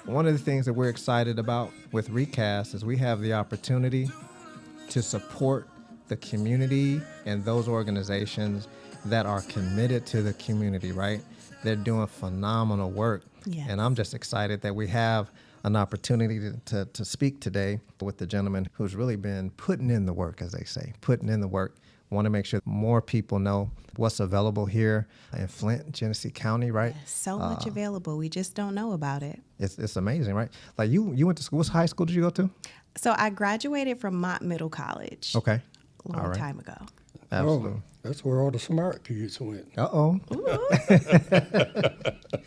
one of the things that we're excited about with ReCAST is we have the opportunity to support the community and those organizations that are committed to the community, right? They're doing phenomenal work. Yes. And I'm just excited that we have an opportunity to speak today with the gentleman who's really been putting in the work, as they say, putting in the work. Want to make sure more people know what's available here in Flint, Genesee County, right? Yes, so much available. We just don't know about it. It's amazing, right? Like you went to school. What high school did you go to? So I graduated from Mott Middle College. Okay. A long All right. time ago. Absolutely. Oh, that's where all the smart kids went. Uh-oh.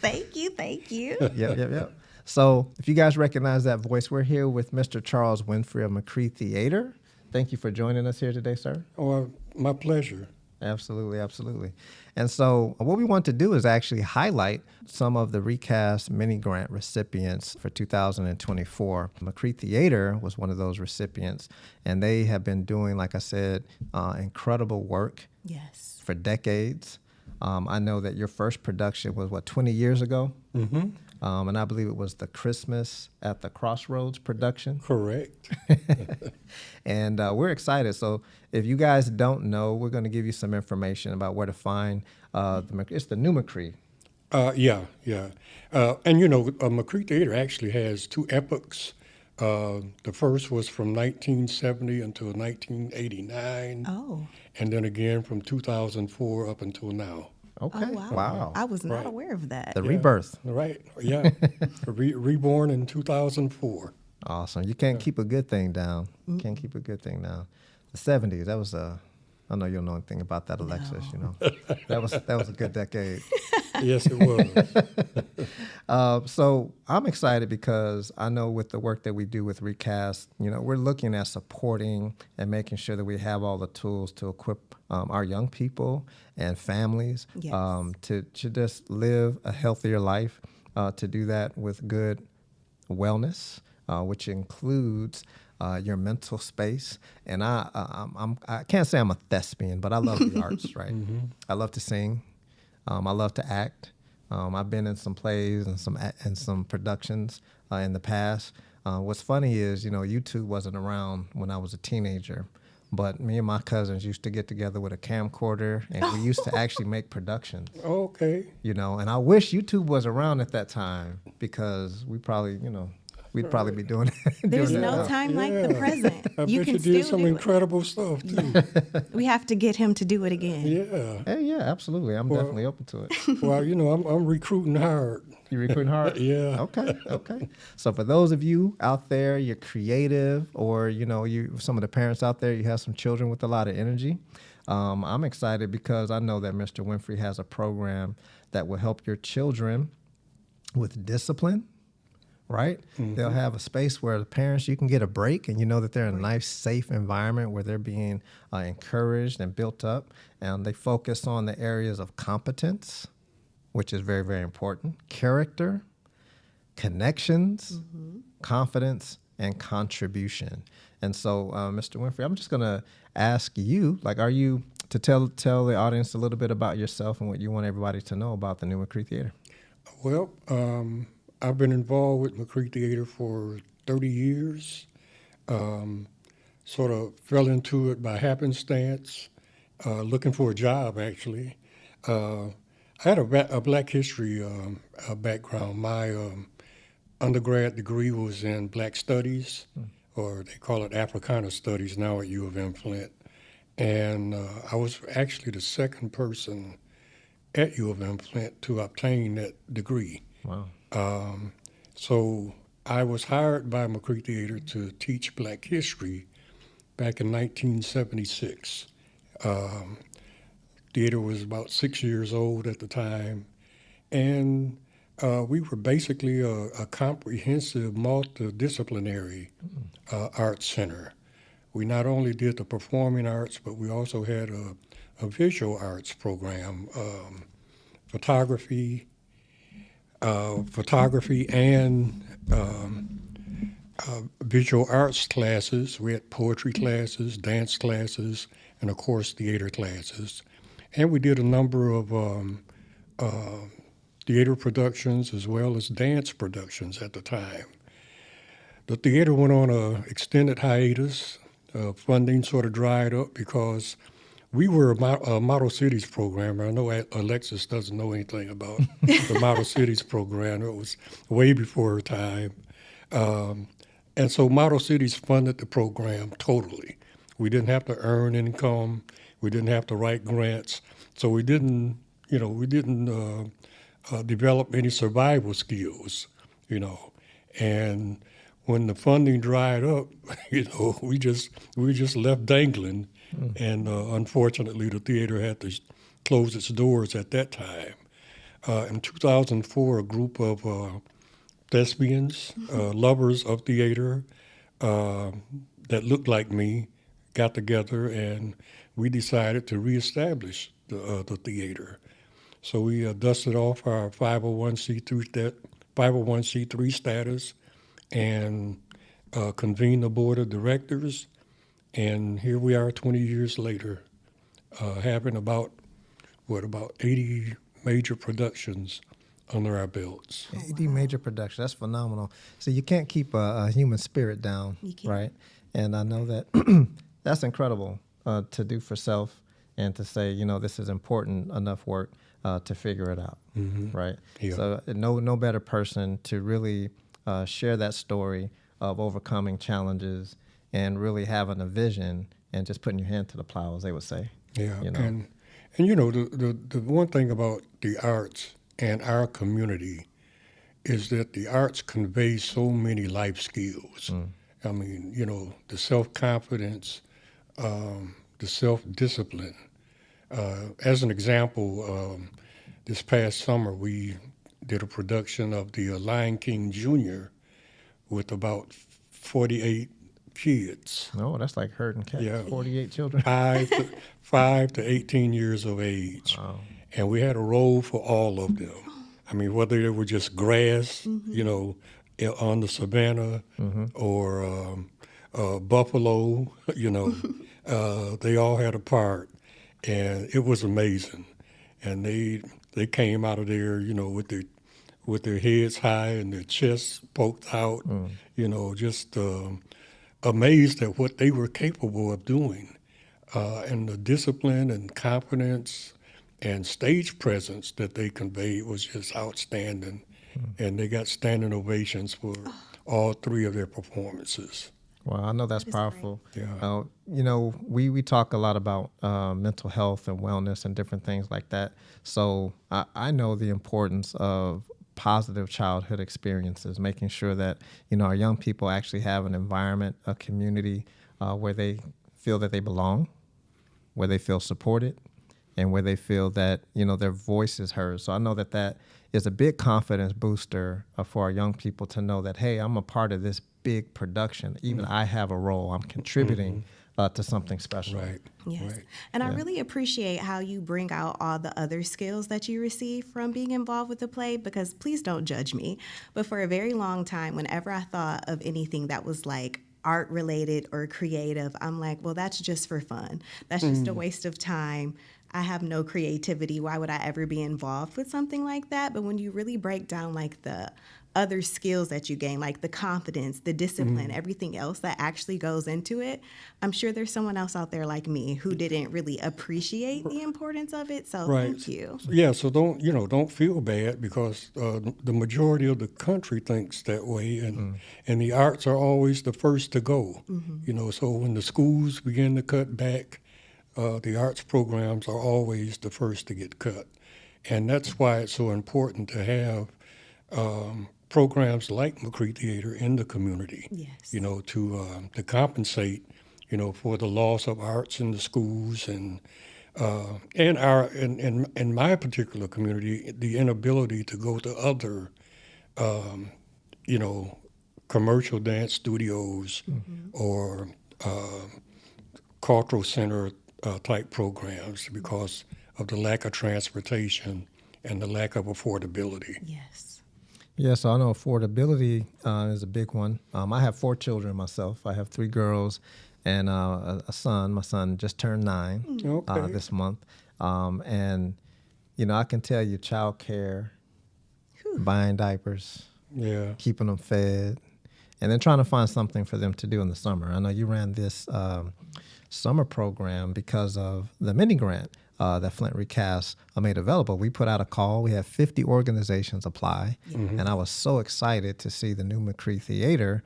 Thank you. Yep. So if you guys recognize that voice, we're here with Mr. Charles Winfrey of McCree Theatre. Thank you for joining us here today, sir. Oh, my pleasure. Absolutely. And so what we want to do is actually highlight some of the ReCAST mini grant recipients for 2024. McCree Theatre was one of those recipients, and they have been doing, like I said, incredible work Yes. for decades. I know that your first production was, 20 years ago? Mm-hmm. And I believe it was the Christmas at the Crossroads production. Correct. And we're excited. So if you guys don't know, we're going to give you some information about where to find it's the new McCree. Yeah. And McCree Theatre actually has two epochs. The first was from 1970 until 1989. Oh. And then again from 2004 up until now. Okay. Oh, wow. Wow. I was not Right. aware of that. The rebirth. Right. Yeah. Reborn in 2004. Awesome. You can't keep a good thing down. Can't keep a good thing down. The 70s, that was I know you don't know anything about that, Alexis, you know. That was a good decade. Yes, it was. So I'm excited because I know with the work that we do with ReCAST, we're looking at supporting and making sure that we have all the tools to equip our young people and families Yes. to just live a healthier life, to do that with good wellness, which includes your mental space. And I can't say I'm a thespian, but I love the arts, right? Mm-hmm. I love to sing. I love to act. I've been in some plays and some productions in the past. What's funny is, YouTube wasn't around when I was a teenager, but me and my cousins used to get together with a camcorder, and we used to actually make productions. Okay. And I wish YouTube was around at that time because we probably, we'd probably be doing it. There's no time like the present. I You bet can you still did some do incredible stuff, too. it. We have to get him to do it again. Yeah. Hey, yeah, absolutely. I'm definitely open to it. Well, I'm recruiting hard. You recruiting hard? Yeah. Okay. So for those of you out there, you're creative, or some of the parents out there, you have some children with a lot of energy. I'm excited because I know that Mr. Winfrey has a program that will help your children with discipline. Right? Mm-hmm. They'll have a space where the parents, you can get a break, and you know that they're in a nice, safe environment where they're being encouraged and built up. And they focus on the areas of competence, which is very, very important, character, connections, confidence, and contribution. And so, Mr. Winfrey, I'm just going to ask you, are you to tell the audience a little bit about yourself and what you want everybody to know about the new McCree Theatre? Well, I've been involved with McCree Theatre for 30 years. Sort of fell into it by happenstance, looking for a job, actually. I had a Black history background. My undergrad degree was in Black Studies, or they call it Africana Studies now at U of M Flint. And I was actually the second person at U of M Flint to obtain that degree. Wow. So I was hired by McCree Theatre to teach Black history back in 1976. Theater was about 6 years old at the time, and we were basically a comprehensive, multidisciplinary arts center. We not only did the performing arts, but we also had a visual arts program, photography and visual arts classes. We had poetry classes, dance classes, and of course theater classes. And we did a number of theater productions as well as dance productions at the time. The theater went on an extended hiatus. Funding sort of dried up because we were a Model Cities program. I know Alexis doesn't know anything about the Model Cities program. It was way before her time. And so Model Cities funded the program totally. We didn't have to earn income. We didn't have to write grants. So we didn't develop any survival skills, And when the funding dried up, we just left dangling. And unfortunately, the theater had to close its doors at that time. In 2004, a group of thespians, lovers of theater that looked like me, got together, and we decided to reestablish the theater. So we dusted off our 501c3 status and convened the board of directors. And here we are 20 years later, having about 80 major productions under our belts. 80 major productions. That's phenomenal. So you can't keep a human spirit down, right? And I know that that's incredible to do for self and to say, this is important enough work to figure it out, right? Yeah. So no better person to really share that story of overcoming challenges and really having a vision and just putting your hand to the plow, as they would say. Yeah, and the one thing about the arts and our community is that the arts convey so many life skills. I mean, the self-confidence, the self-discipline. As an example, this past summer we did a production of the Lion King Jr. with about 48 kids. No, that's like herding cats. Yeah. 48 children. 5 to 18 years of age. Wow. And we had a role for all of them. I mean, whether they were just grass, on the savannah or buffalo, they all had a part. And it was amazing. And they came out of there, with their heads high and their chests poked out, just amazed at what they were capable of doing. And the discipline and confidence and stage presence that they conveyed was just outstanding. And they got standing ovations for all 3 of their performances. Well, I know that's powerful. Yeah. We talk a lot about mental health and wellness and different things like that. So I know the importance of positive childhood experiences, making sure that, our young people actually have an environment, a community where they feel that they belong, where they feel supported, and where they feel that, their voice is heard. So I know that is a big confidence booster for our young people to know that, hey, I'm a part of this big production. Even I have a role. I'm contributing to something special. Right. Yes. Right. And I really appreciate how you bring out all the other skills that you receive from being involved with the play, because please don't judge me. But for a very long time, whenever I thought of anything that was like art related or creative, I'm like, well, that's just for fun. That's just a waste of time. I have no creativity. Why would I ever be involved with something like that? But when you really break down like the other skills that you gain, like the confidence, the discipline, everything else that actually goes into it, I'm sure there's someone else out there like me who didn't really appreciate the importance of it. So thank you. Yeah, so don't feel bad, because the majority of the country thinks that way, and the arts are always the first to go. So when the schools begin to cut back, the arts programs are always the first to get cut. And that's why it's so important to have programs like McCree Theatre in the community, to compensate, for the loss of arts in the schools and in my particular community, the inability to go to other, commercial dance studios or cultural center type programs because of the lack of transportation and the lack of affordability. Yes. Yeah, so I know affordability is a big one. I have 4 children myself. I have 3 girls and a son. My son just turned 9 this month. And, I can tell you child care buying diapers, Yeah. keeping them fed, and then trying to find something for them to do in the summer. I know you ran this summer program because of the mini grant that Flint ReCAST made available. We put out a call. We had 50 organizations apply, and I was so excited to see the new McCree Theatre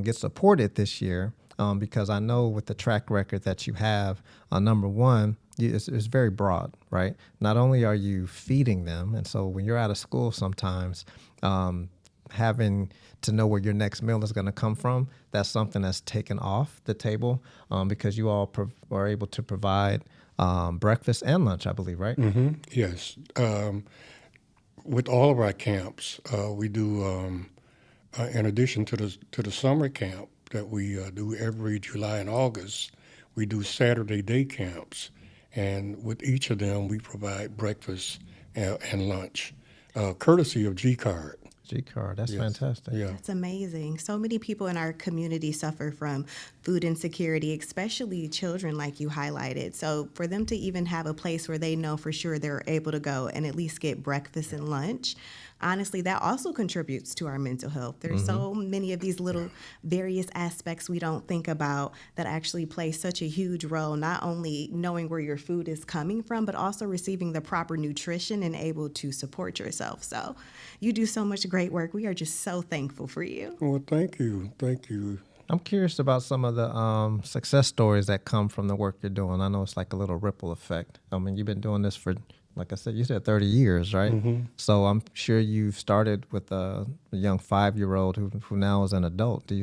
get supported this year because I know with the track record that you have, number one, it's very broad, right? Not only are you feeding them, and so when you're out of school sometimes, having to know where your next meal is going to come from, that's something that's taken off the table because you all are able to provide breakfast and lunch, I believe, right? Yes. With all of our camps, we do, in addition to the summer camp that we do every July and August, we do Saturday day camps. And with each of them, we provide breakfast and lunch, courtesy of G-Card. G-Card, that's Yes. fantastic. Yeah. That's amazing. So many people in our community suffer from food insecurity, especially children, like you highlighted. So for them to even have a place where they know for sure they're able to go and at least get breakfast and lunch, honestly, that also contributes to our mental health. There's so many of these little various aspects we don't think about that actually play such a huge role, not only knowing where your food is coming from, but also receiving the proper nutrition and able to support yourself. So you do so much great work. We are just so thankful for you. Well, thank you. Thank you. I'm curious about some of the success stories that come from the work you're doing. I know it's like a little ripple effect. I mean, you've been doing this for, like I said, you said 30 years, right? So I'm sure you've started with a young 5-year-old who now is an adult. Do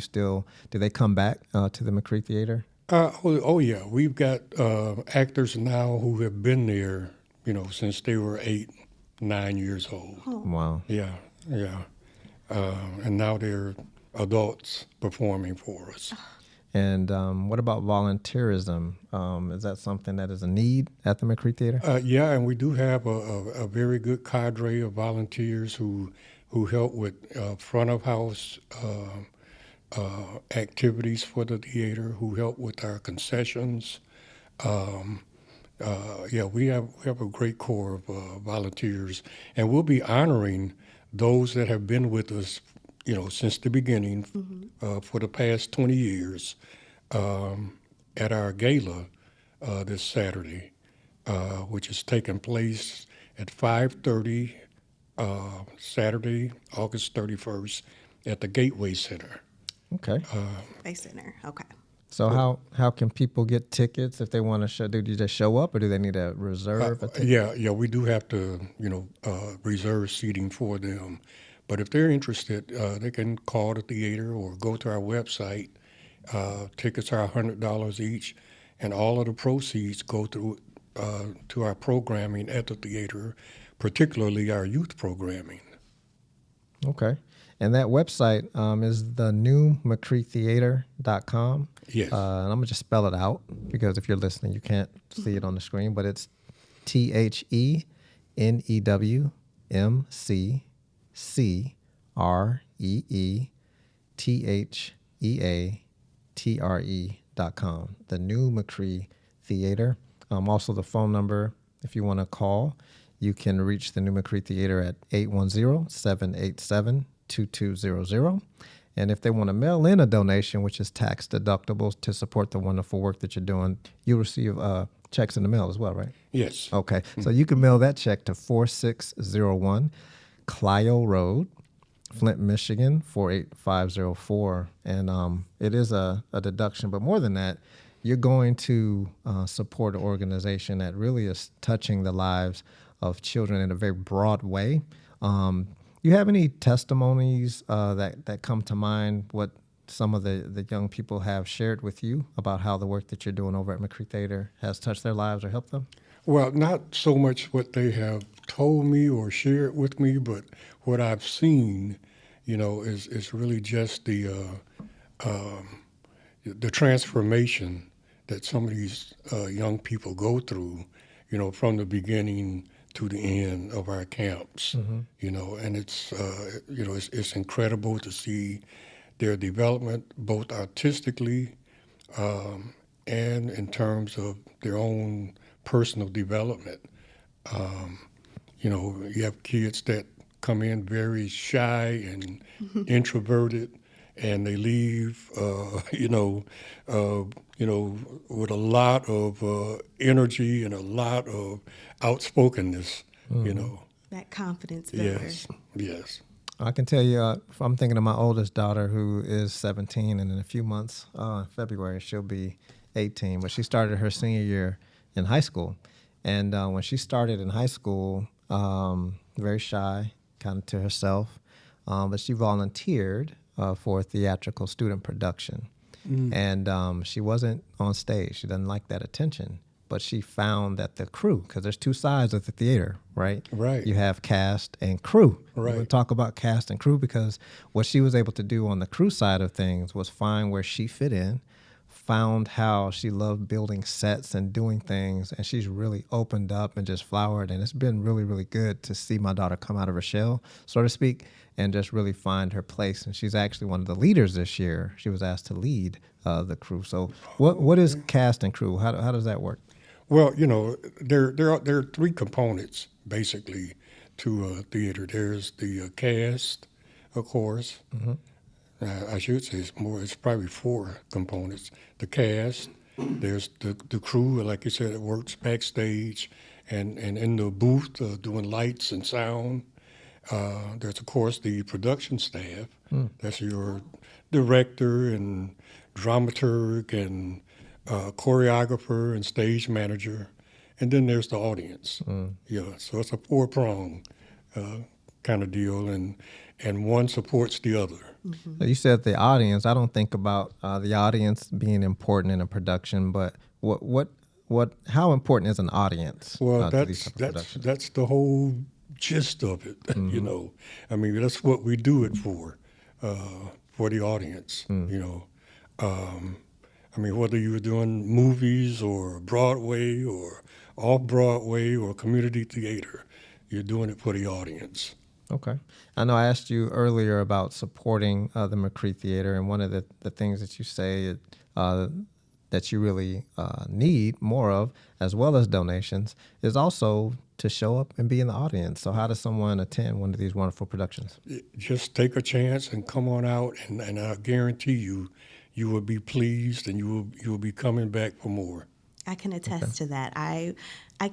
they come back to the McCree Theatre? Oh, yeah. We've got actors now who have been there, since they were 8, 9 years old. Wow. Yeah, yeah. And now they're adults performing for us. And what about volunteerism? Is that something that is a need at the McCree Theatre? Yeah, and we do have a very good cadre of volunteers who help with front of house activities for the theater, who help with our concessions. Yeah, we have a great core of volunteers, and we'll be honoring those that have been with us, since the beginning for the past 20 years at our gala this Saturday, which is taking place at 5:30 Saturday, August 31st, at the Gateway Center. Okay. Face Center. Okay. So how can people get tickets if they want to show? Do you just show up, or do they need to reserve a ticket? Yeah, we do have to, reserve seating for them. But if they're interested, they can call the theater or go to our website. Tickets are $100 each, and all of the proceeds go to our programming at the theater, particularly our youth programming. Okay. And that website is the new McCreetheater.com. Yes. And I'm going to just spell it out because if you're listening, you can't see it on the screen, but it's TheNewMcCreetheatre.com. The new McCree Theater. Also the phone number, if you want to call, you can reach the new McCree Theater at 810-787-2200. And if they want to mail in a donation, which is tax deductible to support the wonderful work that you're doing, you receive checks in the mail as well, right? Yes. Okay. So you can mail that check to 4601 Clio Road, Flint, Michigan, 48504. And it is a deduction. But more than that, you're going to support an organization that really is touching the lives of children in a very broad way. You have any testimonies that come to mind, what some of the young people have shared with you about how the work that you're doing over at McCree Theatre has touched their lives or helped them? Well, not so much what they have told me or shared with me, but what I've seen, is really just the transformation that some of these young people go through, from the beginning to the end of our camps, and it's, it's incredible to see their development, both artistically and in terms of their own personal development. You have kids that come in very shy and introverted, and they leave, with a lot of energy and a lot of outspokenness. That confidence builder. Yes. I can tell you, I'm thinking of my oldest daughter who is 17, and in a few months, February, she'll be 18. But she started her senior year in high school. And when she started in high school, very shy, kind of to herself, but she volunteered for theatrical student production. And she wasn't on stage. She doesn't like that attention. But she found that the crew, because there's two sides of the theater, right? Right. You have cast and crew. Right. We'll talk about cast and crew, because what she was able to do on the crew side of things was find where she fit in, found how she loved building sets and doing things, and she's really opened up and just flowered. And it's been really, really good to see my daughter come out of her shell, so to speak, and just really find her place. And she's actually one of the leaders this year. She was asked to lead the crew. So what is cast and crew? How does that work? Well, there are three components basically to theater. There's the cast, of course. I should say it's more. It's probably four components. The cast. There's the crew, like you said, it works backstage and in the booth doing lights and sound. There's of course the production staff. That's your director and dramaturg and choreographer and stage manager, and then there's the audience. So it's a four-prong kind of deal, and one supports the other. So you said the audience. I don't think about the audience being important in a production, but how important is an audience? Well, to these type of productions? that's the whole gist of it. I mean, that's what we do it for the audience. I mean, whether you were doing movies or Broadway or off-Broadway or community theater, you're doing it for the audience. Okay. I know I asked you earlier about supporting the McCree Theatre, and one of the things that you say that you really need more of, as well as donations, is also to show up and be in the audience. So how does someone attend one of these wonderful productions? Just take a chance and come on out, and I guarantee you will be pleased, and you will be coming back for more. I can attest to that. I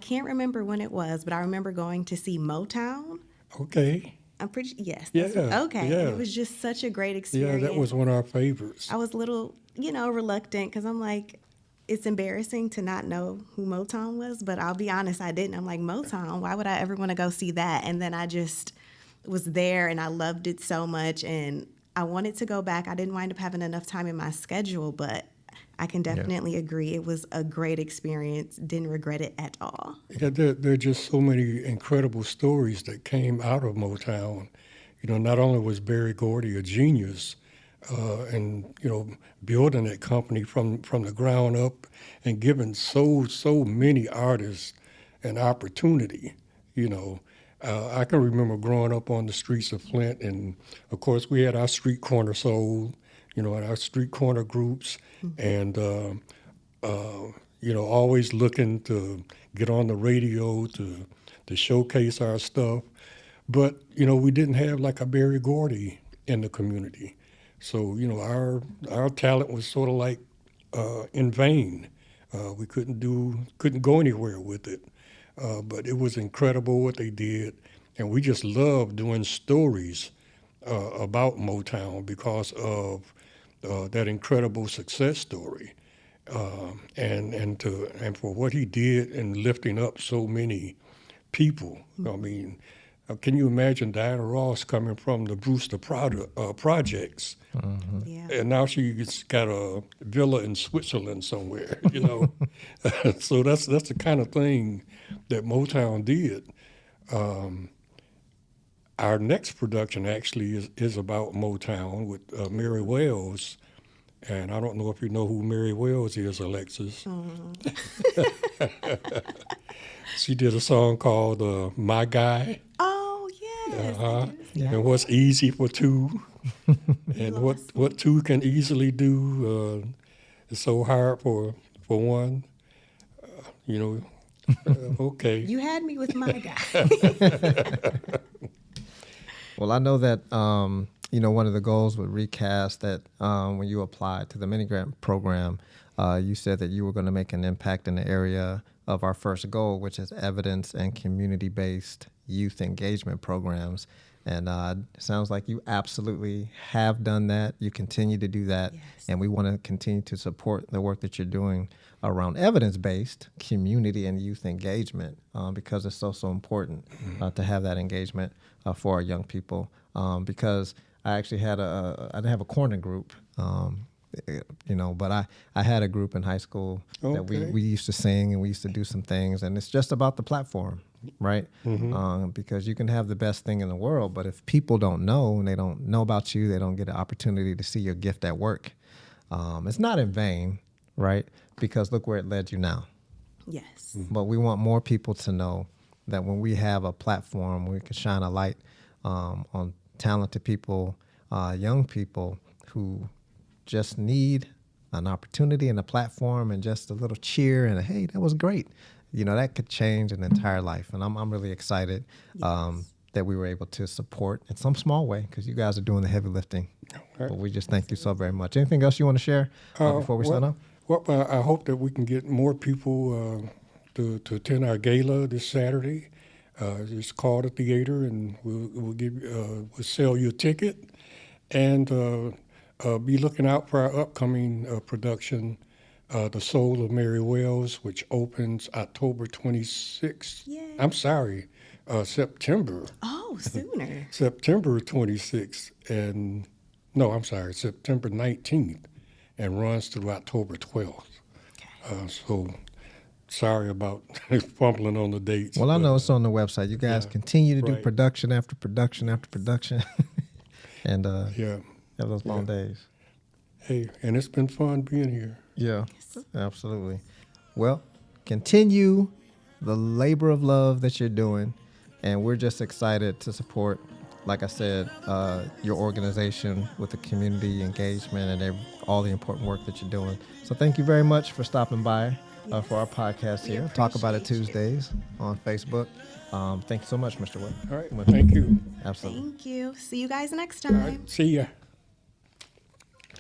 can't remember when it was, but I remember going to see Motown. Okay. I'm pretty yes. Yeah. Okay. Yeah. It was just such a great experience. Yeah, that was one of our favorites. I was a little, reluctant because I'm like, it's embarrassing to not know who Motown was, but I'll be honest, I didn't. I'm like, Motown, why would I ever want to go see that? And then I just was there and I loved it so much, and I wanted to go back. I didn't wind up having enough time in my schedule, but I can definitely agree. It was a great experience. Didn't regret it at all. Yeah, there are just so many incredible stories that came out of Motown. Not only was Berry Gordy a genius, and building that company from the ground up and giving so many artists an opportunity. I can remember growing up on the streets of Flint, and of course we had our street corner soul, and our street corner groups, and always looking to get on the radio to showcase our stuff. But we didn't have like a Berry Gordy in the community, so our talent was sort of like in vain. We couldn't go anywhere with it. But it was incredible what they did, and we just loved doing stories about Motown because of that incredible success story, and for what he did in lifting up so many people. I mean, can you imagine Diana Ross coming from the Brewster projects, and now she's got a villa in Switzerland somewhere, So that's the kind of thing that Motown did. Our next production actually is about Motown with Mary Wells, and I don't know if you know who Mary Wells is, Alexis. She did a song called "My Guy." Oh yes. And what's easy for two, and what two can easily do is so hard for one. Okay. You had me with my guy. Well, I know that one of the goals with ReCAST that when you applied to the mini grant program, you said that you were going to make an impact in the area of our first goal, which is evidence and community-based youth engagement programs. And it sounds like you absolutely have done that. You continue to do that. Yes. And we want to continue to support the work that you're doing around evidence-based community and youth engagement because it's so important to have that engagement for our young people. Because I actually I didn't have a corner group, but I had a group in high school that we used to sing and we used to do some things. And it's just about the platform, right? Because you can have the best thing in the world, but if people don't know and they don't know about you, they don't get an opportunity to see your gift at work. It's not in vain, right? Because look where it led you now. Yes. But we want more people to know that when we have a platform, we can shine a light on talented people, young people who just need an opportunity and a platform and just a little cheer and hey, that was great. That could change an entire life. And I'm really excited that we were able to support in some small way because you guys are doing the heavy lifting. But we just thank you so very much. Anything else you want to share before we sign off? Well, I hope that we can get more people to attend our gala this Saturday. It's called a theater, and we'll sell you a ticket, and be looking out for our upcoming production, The Soul of Mary Wells, which opens October 26th. Yay. I'm sorry, September. Oh, sooner. September 26th, September 19th, and runs through October 12th. Okay. So sorry about fumbling on the dates. Well, I know it's on the website. You guys continue to do production after production after production, and have those long days. Hey, and it's been fun being here. Yeah, absolutely. Well, continue the labor of love that you're doing, and we're just excited to support, like I said, your organization with the community engagement and all the important work that you're doing. So thank you very much for stopping by for our podcast here. Talk About It Tuesdays on Facebook. Thank you so much, Mr. Wood. All right, well, thank you. Absolutely. Thank you. See you guys next All time. right, see ya.